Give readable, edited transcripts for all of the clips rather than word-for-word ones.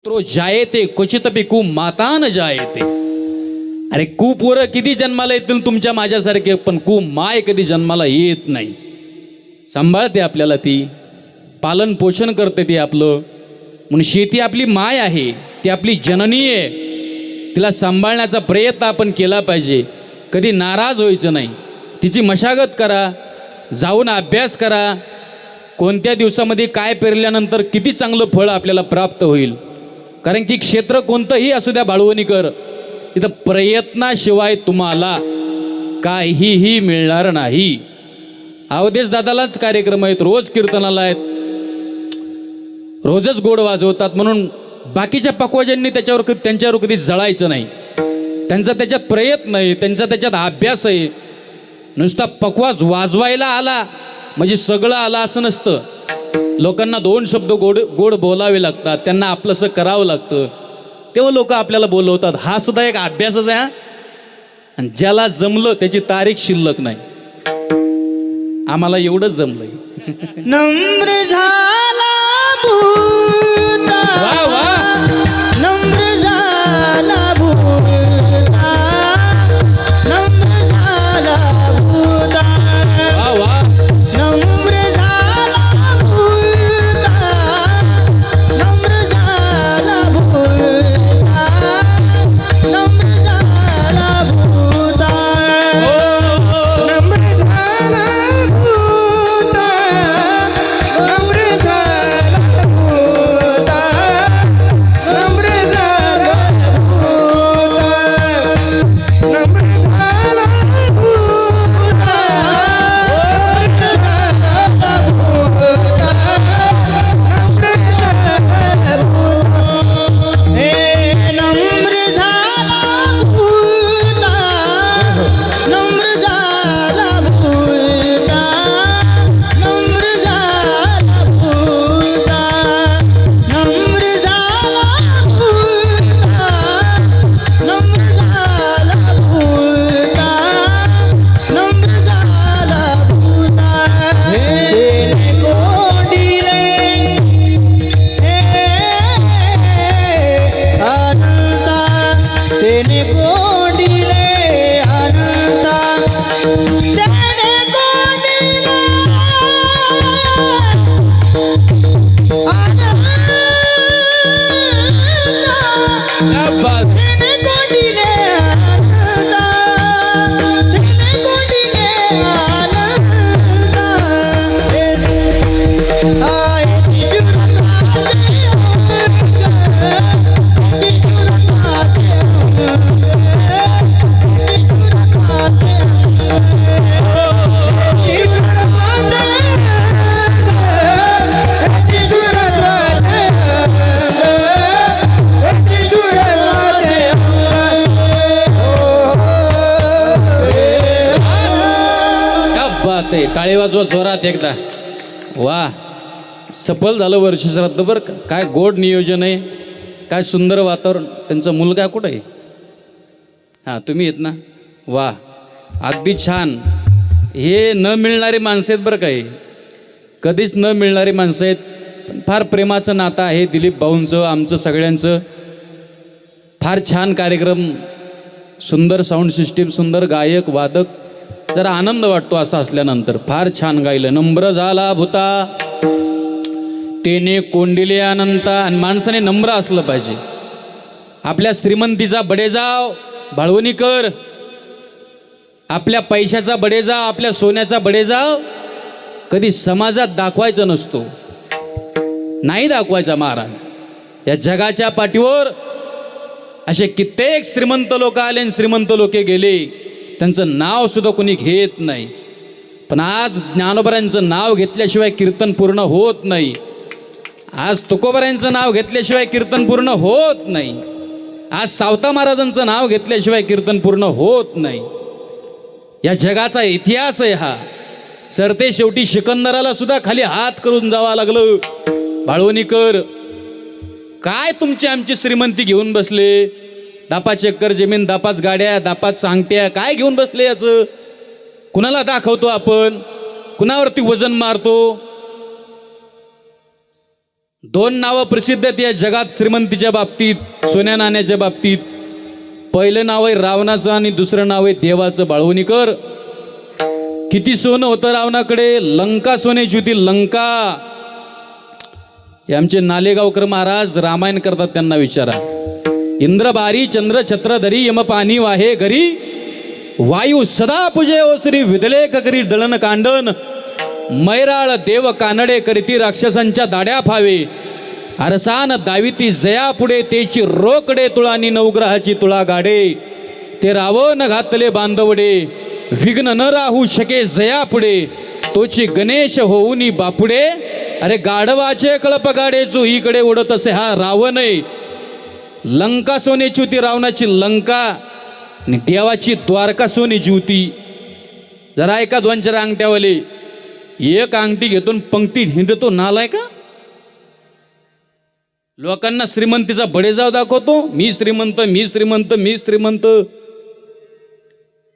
पुत्रो जायते क्वचित पिकू माता न जायते. अरे कुपोरं किती जन्माला येतील तुमच्या माझ्यासारखे, पण कु माय कधी जन्माला येत नाही. सांभाळते आपल्याला, ती पालन पोषण करते ती आपलं. म्हणून शेती आपली माय आहे, ती आपली जननी आहे. तिला सांभाळण्याचा प्रयत्न आपण केला पाहिजे. कधी नाराज व्हायचं नाही. तिची मशागत करा, जाऊन अभ्यास करा. कोणत्या दिवसामध्ये काय पेरल्यानंतर किती चांगलं फळ आपल्याला प्राप्त होईल. कारण की क्षेत्र कोणतंही असू द्या बाळवणीकर, इथं प्रयत्नाशिवाय तुम्हाला काहीही मिळणार नाही. अवधेश दादालाच कार्यक्रम आहेत, रोज कीर्तनाला आहेत, रोजच गोड वाजवतात. म्हणून बाकीच्या पक्वाजांनी त्यांच्यावर कधी जळायचं नाही. त्यांचा त्याच्यात प्रयत्न आहे, त्यांचा त्याच्यात अभ्यास आहे. नुसता पकवाज वाजवायला आला म्हणजे सगळं आलं असं नसतं. लोकांना दोन शब्द गोड बोलावे लागतात, त्यांना आपलंसं करावं लागतं, तेव्हा लोक आपल्याला बोलवतात. हा सुद्धा एक अभ्यासच आहे. आणि ज्याला जमलं त्याची तारीख शिल्लक नाही. आम्हाला एवढंच जमलंय. नम्र झाला भूता, वा वा, नम्र झाला भूता, नम्र झाला भूता, वा वा. नम्र झाला भूता, नम्र झाला भूता, नम्र झाला भूता, नम्र झाला भूता, नम्र झाला भूता, नम्र झाला भूता, नम्र झाला भूता, हे नम्र झाला भूता, नम्र झाला भूता, नम्र झाला भूता, नम्र झाला भूता, नम्र झाला भूता, नम्र झाला भूता. तेने कोंडिले अनंता, तेने कोंडिले अनंता, तेने कोंडिले क्या अनंता, बात. तेने कोंडिले अनंता, तेने कोंडिले अनंता, आय क्या बात आहे. टाळी वाजवा जोरात एकदा. वा, सफल झालं वर्ष श्राद्ध बरं का. काय गोड नियोजन आहे, काय सुंदर वातावरण. त्यांचा मुलगा कुठं आहे? हां, तुम्ही येत ना. वा, अगदी छान. हे न मिळणारी माणसं आहेत बरं का. हे कधीच न मिळणारी माणसं आहेत. पण फार प्रेमाचं नातं आहे दिलीप भाऊंचं, आमचं सगळ्यांचं. फार छान कार्यक्रम, सुंदर साऊंड सिस्टीम, सुंदर गायक वादक. जरा आनंद वाटतो असं असल्यानंतर. फार छान गायलं. नम्र झाला भूता, तेने कोंडिले अनंता. आणि माणसाने नम्र असलं पाहिजे. आपल्या श्रीमंतीचा बडेजाव बाळवणीकर, आपल्या पैशाचा बडेजाव, आपल्या सोन्याचा बडेजाव कधी समाजात दाखवायचा नसतो. नाही दाखवायचा महाराज. या जगाच्या पाठीवर असे कित्येक श्रीमंत लोक आले आणि श्रीमंत लोके गेले, त्यांचं नाव सुद्धा कोणी घेत नाही. पण आज ज्ञानोबरांचं नाव घेतल्याशिवाय कीर्तन पूर्ण होत नाही. आज तुकोबरांचं नाव घेतल्याशिवाय कीर्तन पूर्ण होत नाही. आज सावता महाराजांचं नाव घेतल्याशिवाय कीर्तन पूर्ण होत नाही. या जगाचा इतिहास आहे हा. सरते शेवटी सिकंदराला सुद्धा खाली हात करून जावं लागलं. बाळवणीकर, काय तुमची आमची श्रीमंती घेऊन बसले? 10-5 एकर जमीन, 10-5 गाड्या, 10-5 अंगठ्या, काय घेऊन बसले? याचं कुणाला दाखवतो आपण? कुणावरती वजन मारतो? दोन नावं प्रसिद्ध आहेत या जगात श्रीमंतीच्या बाबतीत, सोन्या नाण्याच्या बाबतीत. पहिलं नाव आहे रावणाचं आणि दुसरं नाव आहे देवाचं. बाळवणीकर, किती सोनं होतं रावणाकडे? लंका सोन्याची होती, लंका. हे आमचे नालेगावकर महाराज रामायण करतात, त्यांना विचारा. इंद्र बारी चंद्र छत्रधरी यम पाणी वाहे घरी, वायू सदा पूजे ओ श्री विदलेख करी दळण कांडण, मैराळ देव कानडे करीती राक्षसांच्या दाड्या फावे, अरसान दाविती जया पुढे तेची रोकडे तुळानी नवग्रहाची तुळा गाडे, ते रावण घातले बांधवडे विघ्न न राहू शके जया पुढे, तोची गणेश होऊनी बापुडे, अरे गाढवाचे कळप गाडे जो इकडे उडत असे हा रावण आहे. लंका सोन्याची होती रावणाची लंका, आणि देवाची द्वारका सोन्याची होती. जरा ऐका दोन चार अंगठ्यावाले, एक अंगठी घेतून पंक्ती हिंडतो नालाय का? लोकांना श्रीमंतीचा बडेजाव दाखवतो, मी श्रीमंत मी श्रीमंत मी श्रीमंत.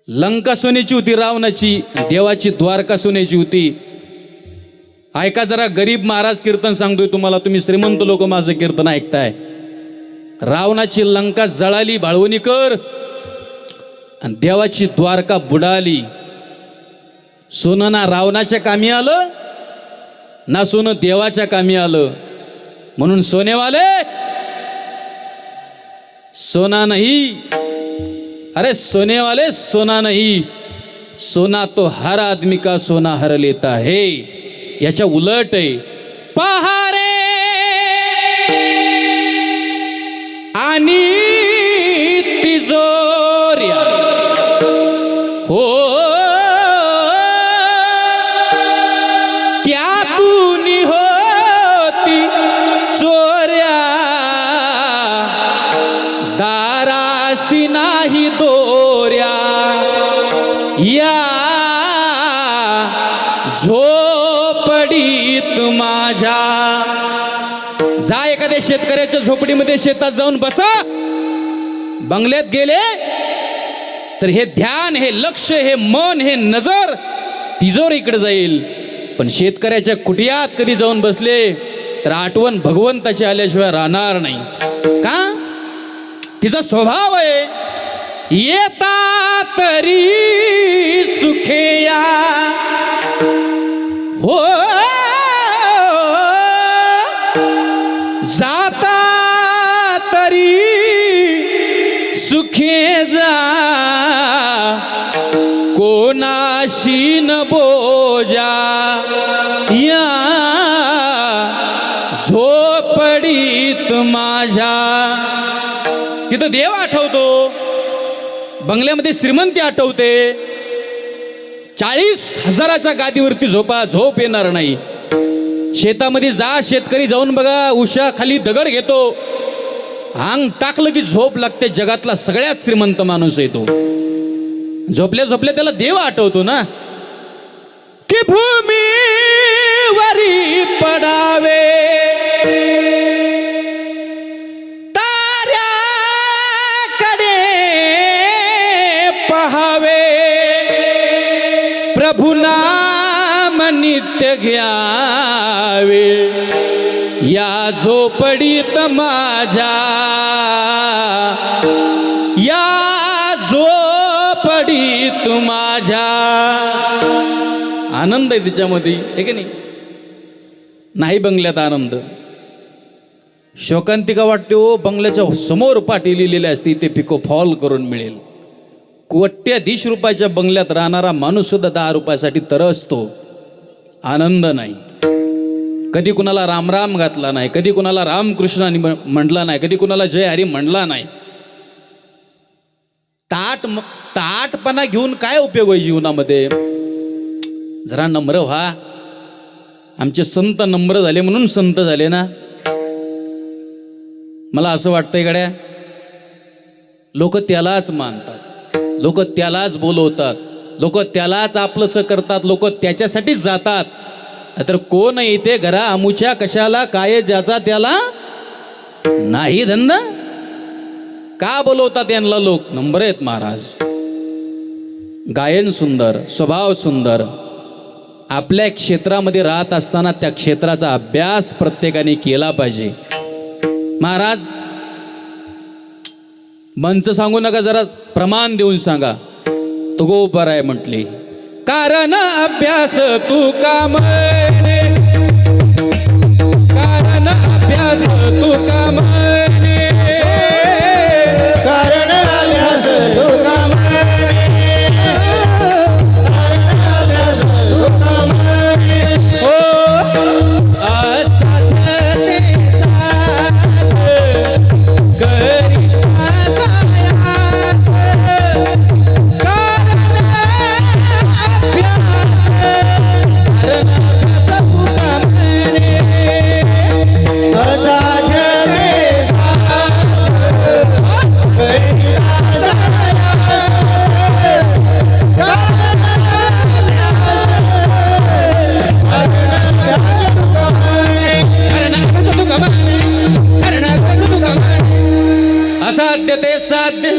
लंका सोन्याची होती रावणाची, देवाची द्वारका सोन्याची होती. ऐका जरा, गरीब महाराज कीर्तन सांगतोय तुम्हाला, तुम्ही श्रीमंत लोक माझं कीर्तन ऐकताय. रावणाची लंका जळाली बाळवणीकर, आणि देवाची द्वारका बुडाली. सोनं ना रावणाच्या कामी आलं, ना सोनं देवाच्या कामी आलं. म्हणून सोनेवाले, सोना नहीं, अरे सोने वाले सोना नहीं, सोना तो हर आदमी का सोना हर लेता है. याच्या उलट आहे. पहारे आणि तिजोऱ्या हो, त्यातून होती चोऱ्या, दारासी नाही दोऱ्या, या झोपडीत माझ्या. जा एखाद्या शेतकऱ्याच्या झोपडीमध्ये शेतात जाऊन बसा. बंगल्यात गेले तर हे ध्यान, हे लक्ष, हे मन, हे नजर तिजोरीकडे जाईल. पण शेतकऱ्याच्या कुटियात कधी जाऊन बसले तर आठवण भगवंताची आल्याशिवाय राहणार नाही. का? तिचा स्वभाव आहे, येता तरी सुखेया हो, जाता तरी सुखे जा, कोणाशी न बोजा, या झोपडीत माझ्या. तिथं देव आठवतो, बंगल्यामध्ये श्रीमंती आठवते. 40,000च्या गादीवरती झोपा, झोप येणार नाही. शेतामध्ये जा, शेतकरी जाऊन बघा, उशा खाली दगड घेतो, अंग टाकलं की झोप लागते. जगातला सगळ्यात श्रीमंत माणूस आहे तो. झोपल्या झोपल्या त्याला देव आठवतो ना. की भूमीवरी पडावे ताऱ्याकडे पहावे, प्रभु नाम नित्य घ्यावे, या झोपडीत माझ्या, या झोपडीत माझ्या. आनंद आहे तिच्यामध्ये, आहे की नाही? नाही बंगल्यात आनंद. शोकांतिका वाटते हो, बंगल्याच्या समोर पाटी लिहिलेली असते, ते पिको फॉल करून मिळेल. कोट्याधीश रुपयाच्या बंगल्यात राहणारा माणूस सुद्धा 10 रुपयासाठी तरसतो. आनंद नाही. कधी कुणाला रामराम घातला नाही, कधी कुणाला रामकृष्णाने म्हटला नाही, कधी कुणाला जय हरी म्हणला नाही. ताटपणा घेऊन काय उपयोग आहे जीवनामध्ये? जरा नम्र व्हा. आमचे संत नम्र झाले म्हणून संत झाले ना. मला असं वाटतंय गड्या, लोक त्यालाच मानतात, लोक त्यालाच बोलवतात, लोक त्यालाच आपलंसं करतात, लोक त्याच्यासाठीच जातात. तर कोण येते घरा अमुच्या कशाला, काय ज्याचा त्याला नाही धंदा. का बोलवतात यांना लोक? नंबर आहेत महाराज. गायन सुंदर, स्वभाव सुंदर, आपल्या क्षेत्रामध्ये राहत असताना त्या क्षेत्राचा अभ्यास प्रत्येकाने केला पाहिजे. महाराज मंच सांगू नका, जरा प्रमाण देऊन सांगा. तो गोबर आहे म्हटले, कारण अभ्यास तू का म्हणे, कारण अभ्यास तू का म्हणे, कारण अभ्यास तुका म्हणे, कारण अभ्यास तुका म्हणे. हो असाध्य ते साध्य करिता सायास, कारण अभ्यास, कारण अभ्यास तुका म्हणे. असाध्य ते साध्य करिता सायास, कारण अभ्यास तुका म्हणे. असाध्य ते साध्य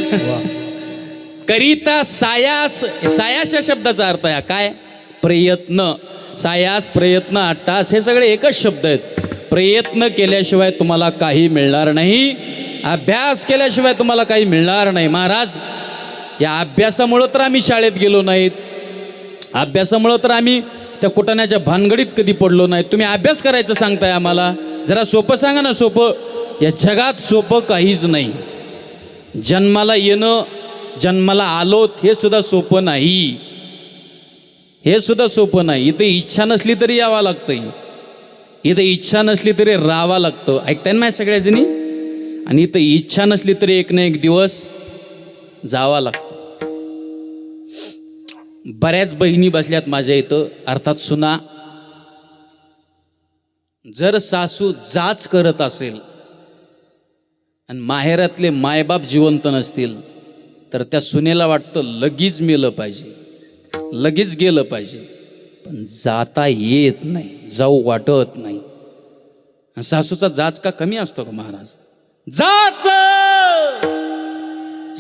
करिता सायास. सायास या शब्दाचा अर्थ आहे काय? प्रयत्न. सायास, प्रयत्न, अट्टास हे सगळे एकच शब्द आहेत. प्रयत्न केल्याशिवाय तुम्हाला काही मिळणार नाही, अभ्यास केल्याशिवाय तुम्हाला काही मिळणार नाही. महाराज या अभ्यासामुळं तर आम्ही शाळेत गेलो नाहीत, अभ्यासामुळं तर आम्ही त्या कुटाण्याच्या भानगडीत कधी पडलो नाही. तुम्ही अभ्यास करायचं सांगताय आम्हाला, जरा सोपं सांगा ना. सोपं या जगात सोपं काहीच नाही. जन्माला येणं, जन्माला आलोत हे सुद्धा सोपं नाही, हे सुद्धा सोपं नाही. इथे इच्छा नसली तरी यावं लागतं, इथं इच्छा नसली तरी राहावं लागतं. ऐकताय ना सगळ्याजणी? आणि इथं इच्छा नसली तरी एक ना एक दिवस जावं लागतं. बऱ्याच बहिणी बसल्यात माझ्या इथं, अर्थात सुना. जर सासू जाच करत असेल आणि माहेरातले मायबाप जिवंत नसतील तर त्या सुनेला वाटतं लगेच मेलं पाहिजे, लगेच गेलं पाहिजे. पण जाता येत नाही, जाऊ वाटत नाही. आणि सासूचा जाच का कमी असतो का महाराज? जाच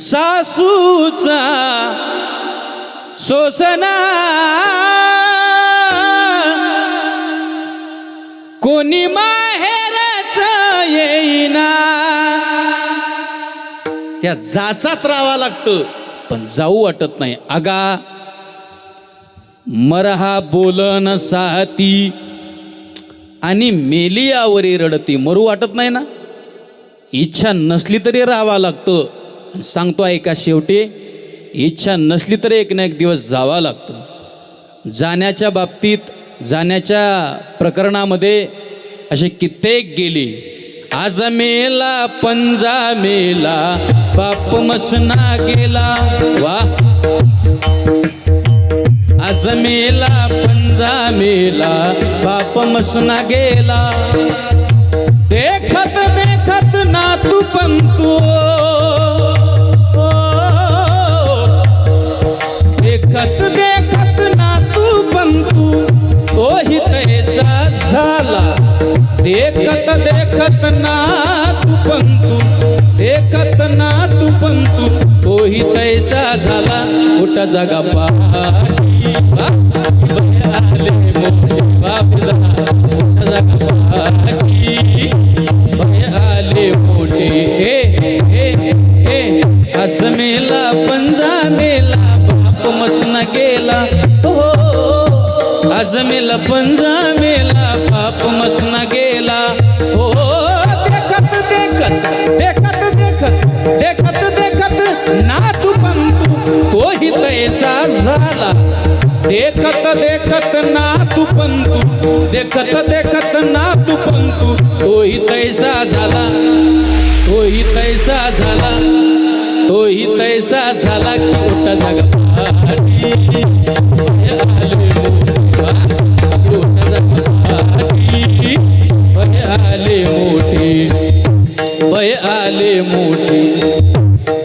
सासूचा सोसना कोणी माहेरच येईना. त्या जाचात राहावं लागतं, पण जाऊ वाटत नाही. अगा मरहा बोलन साहती आणि मेली आवरी रडती. मरू वाटत नाही ना. इच्छा नसली तरी राहावं लागतं. सांगतो ऐका, शेवटी इच्छा नसली तरी एक ना एक दिवस जावं लागतं. जाण्याच्या बाबतीत, जाण्याच्या प्रकरणामध्ये असे कित्येक गेले. आज मेला पंजा मेला बाप मसना गेला. वा आज मेला पंजा मेला बाप मसना गेला. देखत देखत ना तू पंतू, देखत देखत ना तू पंतू तोही तैसा झाला. देखत देखत ना तू पंतू, देखत ना तू पंतू तोही तैसा झाला. कुठं जागा पाठी आले मोठे बाप, जागा पाठी आले मोठे. आज मेला पंजा मेला बाप मसना गेला. हो आज मेला पंजा मेला बाप मसना गेला. हो देखत देखत देखत देखत देखत देखत ना तू पंतू तोही तैसा झाला. देखत देखत ना तू पंतू, देखत देखत ना तू पंतू तोही तैसा झाला. तोही तैसा झाला, तोही तैसा झाला. की उठा जागा पाठी आले भय आले मोठे, भय आले मोठे,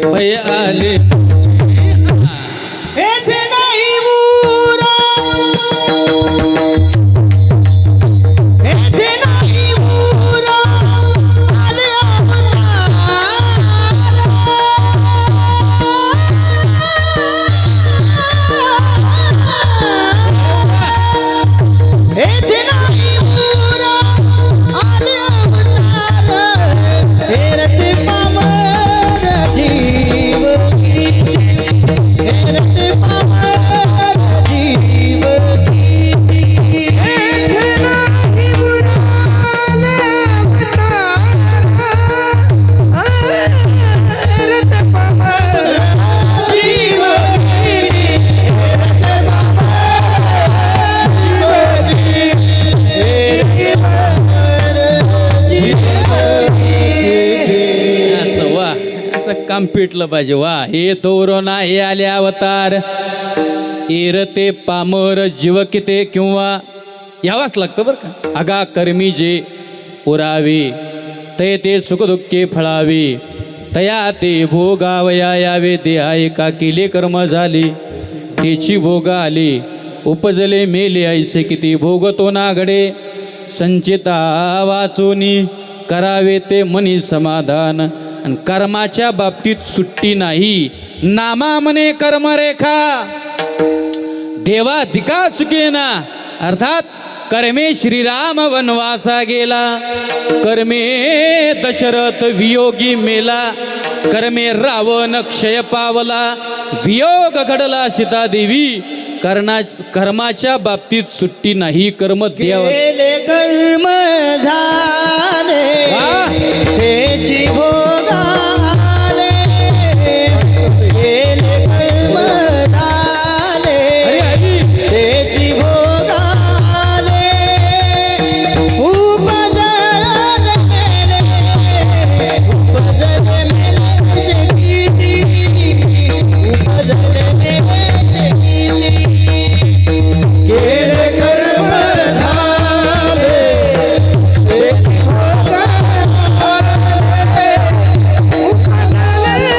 भय आले. येथे नाही मुरा, येथे नाही मुरा, आले अवतार. काम पेटलं पाहिजे. वा हे तोरणा हे आले अवतार, एरते पामर जीव किते किंवा यावाच लागतं बरं का. अगा कर्मी जे उरावे, तय ते सुखदुःखे फळावे, तया ते भोगावया यावे. देहा एका केले कर्म झाले, तेची भोग आले, उपजले मेले ऐसे किती भोगतो ना घडे. संचिता वाचोनी करावे ते मनी समाधान. आणि कर्माच्या बाबतीत सुट्टी नाही. नामा मने कर्मरेखा देवा दिका चुकेना. अर्थात कर्मे श्रीराम वनवासा गेला, कर्मे दशरथ वियोगी मेला, कर्मे रावण क्षय पावला, वियोग घडला सीता देवी. कर्माच्या बाबतीत सुट्टी नाही. कर्म देवा केले कर्म झाले, तेची भोग आले. केले कर्म झाले, तेची भोग आले. उपजले मेले, उपजले मेले किती, उपजले मेले किती. केले कर्म झाले, तेची भोग आले. उपजले मेले,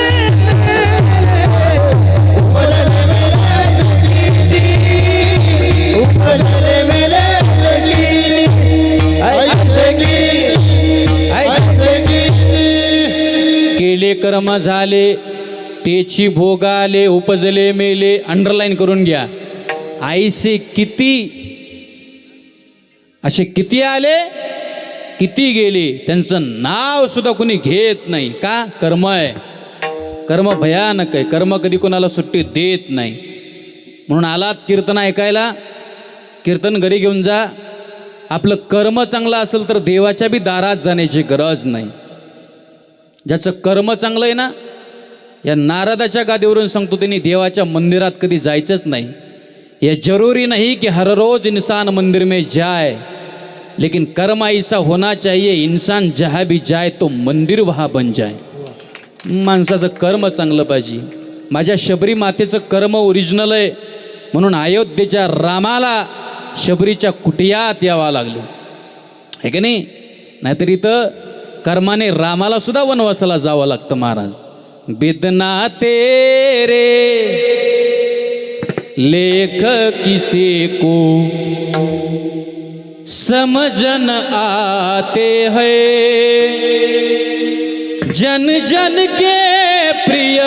उपजले मेले किती. ऐसे की केले कर्म झाले, तेची भोग आले, उपजले मेले. अंडरलाईन करून घ्या. आईसे किती, असे किती आले, किती गेले, त्यांचं नाव सुद्धा कोणी घेत नाही. का? कर्म आहे. कर्म भयानक आहे. कर्म कधी कोणाला सुट्टी देत नाही. म्हणून आलात कीर्तन ऐकायला, कीर्तन घरी घेऊन जा. आपलं कर्म चांगलं असेल तर देवाच्या बी दारात जाण्याची गरज नाही. ज्याचं कर्म चांगलं आहे ना, या नारदाच्या गादीवरून सांगतो, त्यांनी देवाच्या मंदिरात कधी जायचंच नाही. यह जरूरी नहीं कि हर रोज इंसान मंदिर में जाए, लेकिन कर्म ऐसा होना चाहिए इंसान जहाँ भी जाए तो मंदिर वहाँ बन जाए. माणसाचं कर्म चांगलं पाहिजे. माझ्या शबरी मातेचं कर्म ओरिजिनल आहे, म्हणून अयोध्येच्या रामाला शबरीच्या कुटियात यावं लागलं, आहे की नाही? नाहीतर इथं कर्माने रामाला सुद्धा वनवासाला जावं लागतं. महाराज बेदना तेरे लेख किसी को समझन आते हैं, जन जन के प्रिय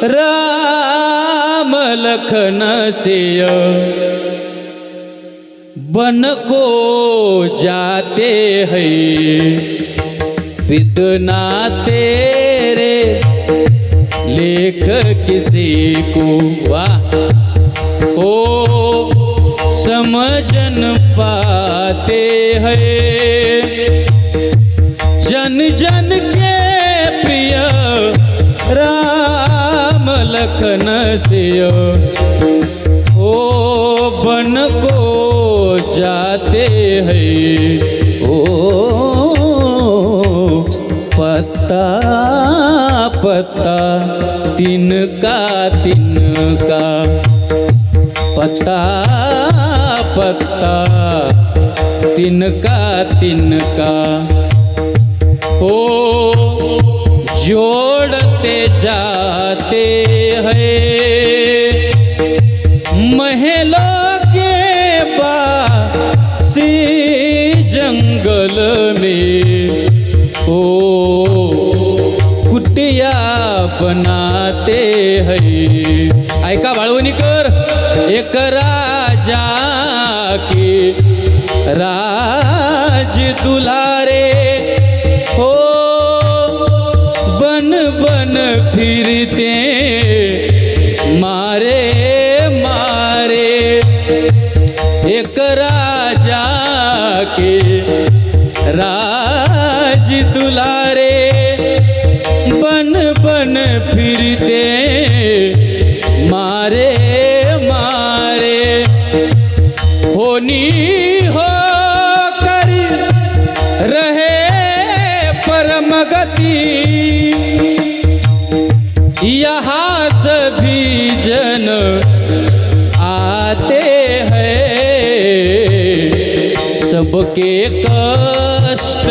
राम लखन सिय, बन को जाते हैं बिदना तेरे लेख किसी को. वाह ओ समझन पाते हैं, जन जन के प्रिय राम लखन सिय, ओ बन को जाते हैं. ओ पत्ता पत्ता तिनका तिनका, पत्ता पत्ता तिनका तिनका, ओ जोड़ते जाते हैं महलों के बासी जंगल में. ओ कुटिया बनाते हैं. ऐका बाळवणीकर, एक राजा के राज दुलारे, हो बन बन फिरते मारे मारे. एक राजा के राज दुलारे, बन बन फिरते मारे मारे. होनी हो कर रहे परम भगती यहाँ सभी जन आते हैं, सबके कष्ट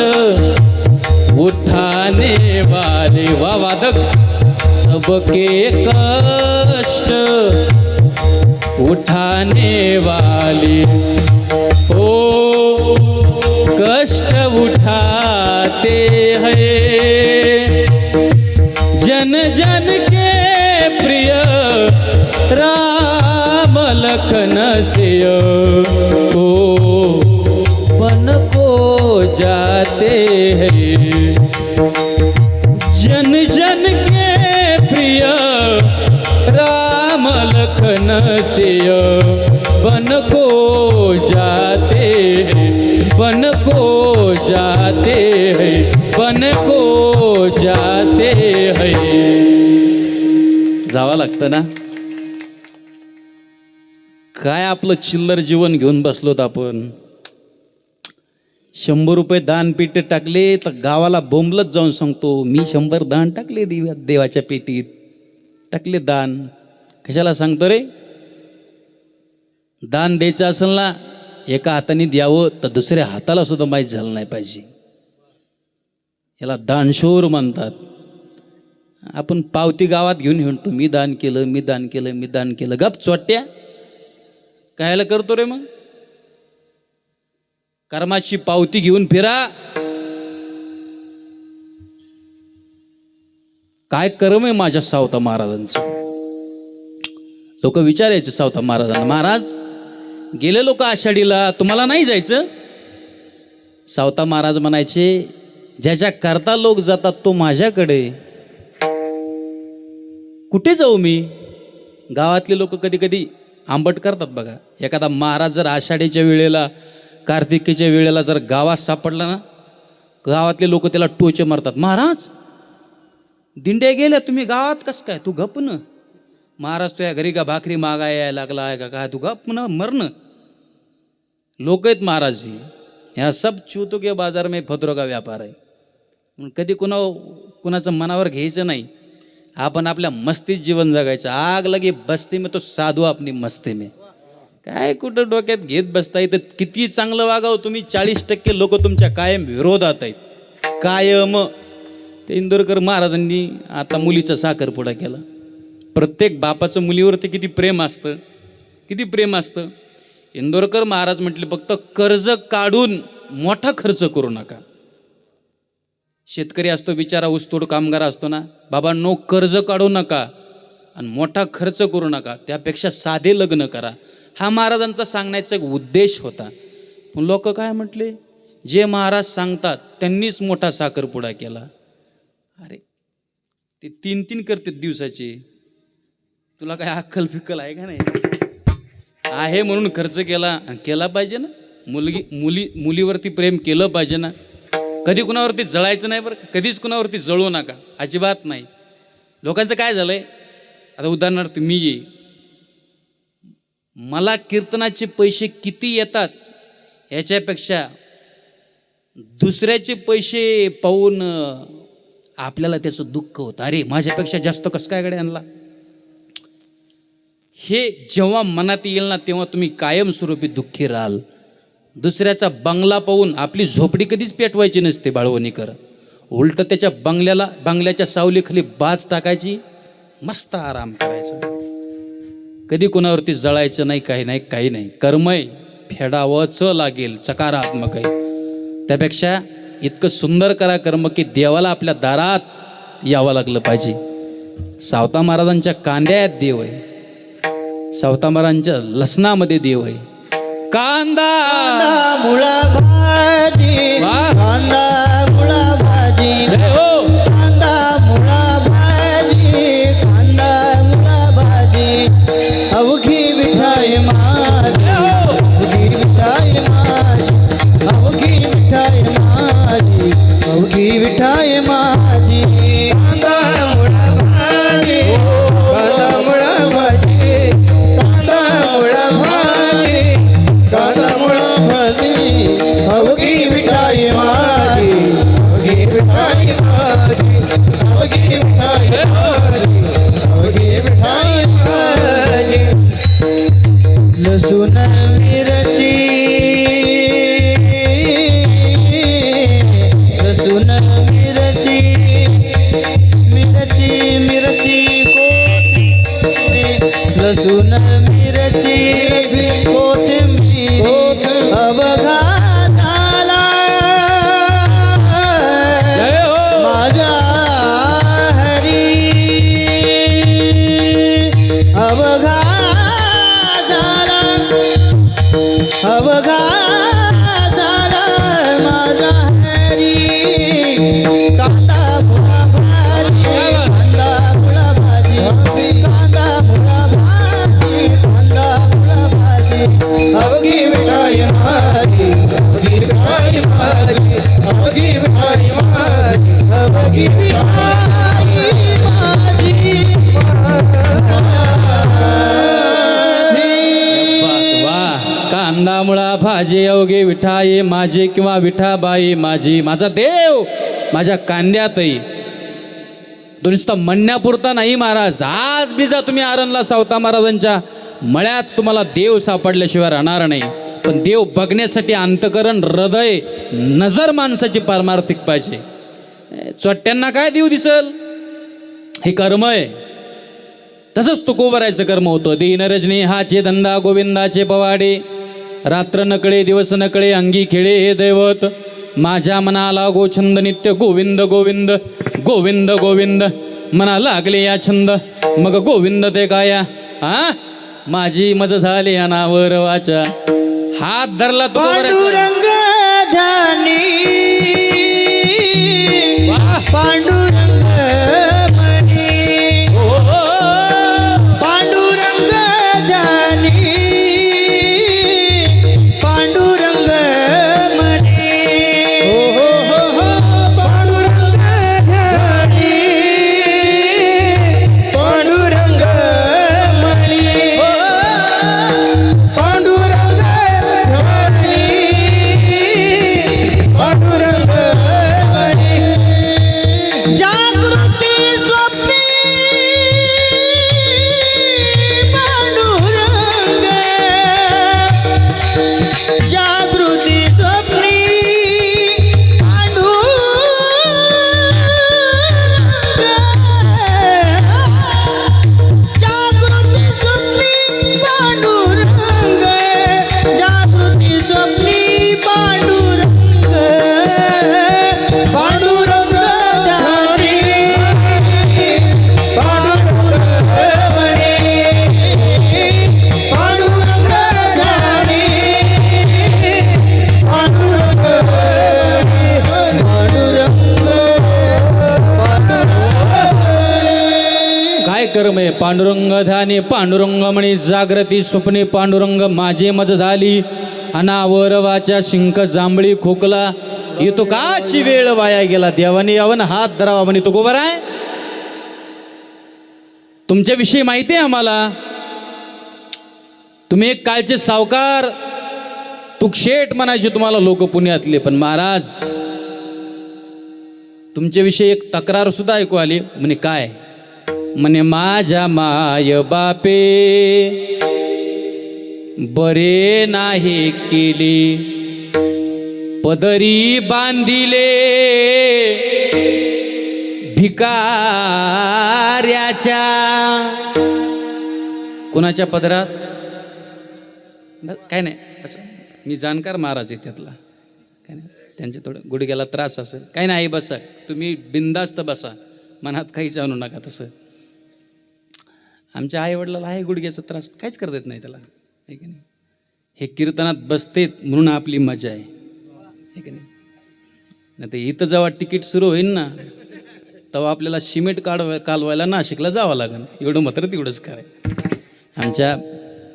उठाने वाले, वा वादक, सबके कष्ट उठाने वाले, ओ कष्ट उठाते हैं, जन जन के प्रिय राम लखन सिय, ओ बन को जाते हैं, जन जन के प्रिय राम लखन सिय, बन को जाते हैं, बन को जाते हैं, बन को जाते हैं. जावं लागतं ना. काय आपलं चिल्लर जीवन घेऊन बसलोत आपण. 100 रुपये दान पेटी टाकले तर गावाला बोंबलत जाऊन सांगतो, मी 100 दान टाकले देवाच्या पेटीत, टाकले दान. कशाला सांगतो रे? दान द्यायचं असेल ना, एका हाताने द्यावं तर दुसऱ्या हाताला सुद्धा माहीत झालं नाही पाहिजे. याला दानशूर म्हणतात. आपण पावती गावात घेऊन म्हणतो, मी दान केलं, मी दान केलं, मी दान केलं. गप चोट्या, कायला करतो रे मग? कर्माची पावती घेऊन फिरा. काय कर्म आहे माझ्या सावता महाराजांचं? लोक विचारायचे सावता महाराजांना, महाराज गेले लोक आषाढीला, तुम्हाला नाही जायचं? सावता महाराज म्हणायचे, ज्याच्या करता लोक जातात तो माझ्याकडे, कुठे जाऊ मी? गावातले लोक कधी कधी आंबट करतात बघा. एखादा महाराज जर आषाढीच्या वेळेला, कार्तिकीच्या वेळेला जर गावात सापडला ना, गावातले लोक त्याला टोचे मारतात. महाराज दिंड्या गेल्या, तुम्ही गावात कस काय? तू गप न. महाराज तुझ्या घरी का भाकरी मागाय यायला लागला आहे का काय? तू गप न, मरण. लोक आहेत महाराजजी. ह्या सब चूतो के बाजार में फतरो का व्यापार आहे. कधी कुणाचं मनावर घ्यायचं नाही. आपण आपल्या मस्तीत जीवन जगायचं. आग लगे बस्ती में तो साधू आपली मस्ती में. काय कुठं डोक्यात घेत बसता? इथं किती चांगलं वागावं तुम्ही, 40% लोक तुमच्या कायम विरोधात आहेत. कायम. ते इंदोरकर महाराजांनी आता मुलीचा साखरपुडा केला. प्रत्येक बापाचं मुलीवरती किती प्रेम असतं, किती प्रेम असतं. इंदोरकर महाराज म्हटले, फक्त कर्ज काढून मोठा खर्च करू नका. शेतकरी असतो बिचारा, ऊसतोड कामगार असतो ना, बाबांनो कर्ज काढू नका आणि मोठा खर्च करू नका, त्यापेक्षा साधे लग्न करा. हा महाराजांचा सांगण्याचा एक उद्देश होता. पण लोक काय म्हटले, जे महाराज सांगतात त्यांनीच मोठा साखरपुडा केला. अरे ते 3-3 करतात दिवसाचे. तुला काय अक्कल फिक्कल आहे का नाही? आहे म्हणून खर्च केला पाहिजे ना. मुलीवरती प्रेम केलं पाहिजे ना. कधी कुणावरती जळायचं नाही बरं. कधीच कुणावरती जळू नका, अजिबात नाही. लोकांचं काय झालंय, आता उदाहरणार्थ मी ये, मला कीर्तनाचे पैसे किती येतात याच्यापेक्षा दुसऱ्याचे पैसे पाहून आपल्याला त्याचं दुःख होतं. अरे माझ्यापेक्षा जास्त कसं काय गड्या आणला. हे जेव्हा मनात येईल ना, तेव्हा तुम्ही कायमस्वरूपी दुःखी राहाल. दुसऱ्याचा बंगला पाहून आपली झोपडी कधीच पेटवायची नसते बाळवणीकर. उलट त्याच्या बंगल्याच्या सावलीखाली बाज टाकायची, मस्त आराम करायचा. कधी कोणावरती जळायचं नाही, काही नाही, काही नाही. कर्मय फेडावंच लागेल, सकारात्मक आहे. त्यापेक्षा इतकं सुंदर करा कर्म की देवाला आपल्या दारात यावं लागलं पाहिजे. सावता महाराजांच्या कांद्यात देव आहे, सावता महाराजांच्या लसणामध्ये देव आहे. कांदा मुळा भाजी, कांदा मुळा भाजी, कांदा मुळा भाजी, कांदा मुळा भाजी. अवघी विठाई माझी, अवघी विठाई माझी, अवघी विठाई माझी, अवघी विठाई माझी. कांदा मुळा भाजी, कांदा मुळा भाजी, कांदा मुळा भाजी, कांदा मुळा भाजी. अवघी विठाई माझी, अवघी विठाई माझी. लसूण मिरची कोथिंबीर अवघा झाला जय हो माझा हरी अवघा झाला अवघा झाला माझा हरी कांदा मुळा भाजी कांदा मुळा भाजी कांदा मुळा भाजी कांदा मुळा भाजी अवघी मिठाई माझी अवघी मिठाई माझी अवघी मिठाई माझी अवघी मिठाई माझी वा कांदा मुळा भाजी अवघे विठाई माझी किंवा विठाबाई माझी माझा देव माझ्या कांद्यातही तो नुसतं म्हणण्यापुरता नाही महाराज. आज बी जा तुम्ही आरणला सावता महाराजांच्या मळ्यात तुम्हाला देव सापडल्याशिवाय राहणार नाही. पण देव बघण्यासाठी अंतकरण हृदय नजर माणसाची पारमार्थिक पाहिजे. चोट्यांना काय देव दिसल? हे कर्म आहे. तसंच तुकोबरायचं कर्म होतं. देही नरजनी हाचे धंदा गोविंदाचे पवाडे रात्र नकळे दिवस नकळे अंगी खेळे हे दैवत माझ्या मनाला गोछंद नित्य गोविंद गोविंद गोविंद गोविंद मना लागले या छंद मग गोविंद ते काया हा माझी मज झाली अनावर वाचा. हात धरला पांडुरंग ध्यानी वाह. पांडुरंग मणी पांडुरंग ध्यानी पांडुरंग मणी पांडुरंग ध्यानी पांडुरंग मणी पांडुरंग ध्यानी पांडुरंग मणी जागृती स्वप्नी पांडुरंग जागृती स्वप्नी पांडुरंग जागृती स्वप्नी पांडुरंग पांडुरंग ध्यानी पांडुरंग मणी पांडुरंग ध्यानी पांडुरंग काय कर्म आहे? पांडुरंग ध्यानी पांडुरंग म्हणे जागृती स्वप्ने पांडुरंग माझे मज झाली अनावर वाचा शिंक जांभळी खोकला येतो काची वेळ वाया गेला देवाने यावन हात धरावा म्हणे. तो गोबर आहे तुमच्याविषयी माहिती आहे आम्हाला. तुम्ही एक कालचे सावकार तुकशेट म्हणायचे तुम्हाला लोक पुण्यातले. पण महाराज तुमच्याविषयी एक तक्रार सुद्धा ऐकू आली. म्हणे काय? म्हणे माझ्या माय बापे बरे नाही केले पदरी बांधिले भिकाऱ्याच्या. कोणाच्या पदरात? काय नाही असं मी जाणकार महाराज आहे त्यातला. काय नाही त्यांच्या थोडं गुडघ्याला त्रास असेल. काही नाही बसा तुम्ही बिंदास्त बसा मनात काहीच आणू नका. तसं आमच्या आईवडिलाला आहे गुडघ्याचा त्रास काहीच करता येत नाही त्याला. आहे की नाही? हे कीर्तनात बसतेत म्हणून आपली मजा आहे. आहे की नाही? नाही तर इथं जेव्हा तिकीट सुरू होईल ना तेव्हा आपल्याला सिमेंट कालवायला नाशिकला जावं लागेल. एवढं मात्र तेवढंच काय. आमच्या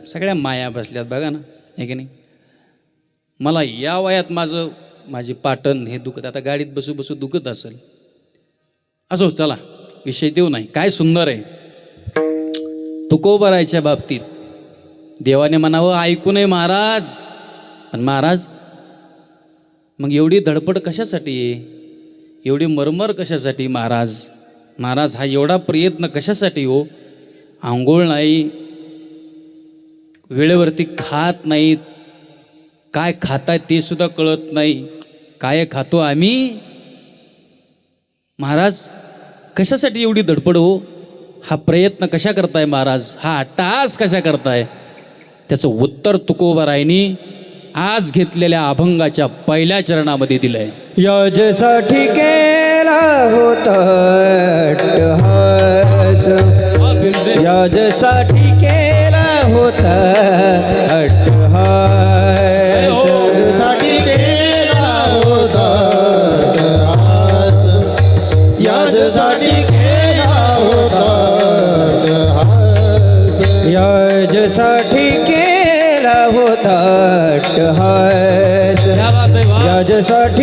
सगळ्या माया बसल्यात बघा ना. आहे की नाही? मला या वयात माझी पाटण हे दुखत आता गाडीत बसू बसू दुखत असेल. असो चला विषय देऊ नाही. काय सुंदर आहे तुकोबरायच्या बाबतीत देवाने म्हणावं ऐकू नये महाराज. पण महाराज मग एवढी धडपड कशासाठी आहे? एवढी मरमर कशासाठी महाराज? महाराज हा एवढा प्रयत्न कशासाठी हो? आंघोळ नाही, वेळेवरती खात नाहीत, काय खाताय ते सुद्धा कळत नाही, काय खातो आम्ही? महाराज कशासाठी एवढी धडपड हो? हा प्रयत्न कशा करताय महाराज, हा अट्टहास कशा करताय? त्याचं उत्तर तुकोबारायांनी आज घेतलेल्या अभंगाच्या पहिल्या चरणामध्ये दिलंय. याजसाठी केला होता अट्टहास, याजसाठी केला होता अट्टहास, याजसाठी केला होता अट्टहास, याजसाठी केला होता अट्टहास, याजसाठी केला होता अट्टहास, क्या बात आहे, वाह. याजसाठी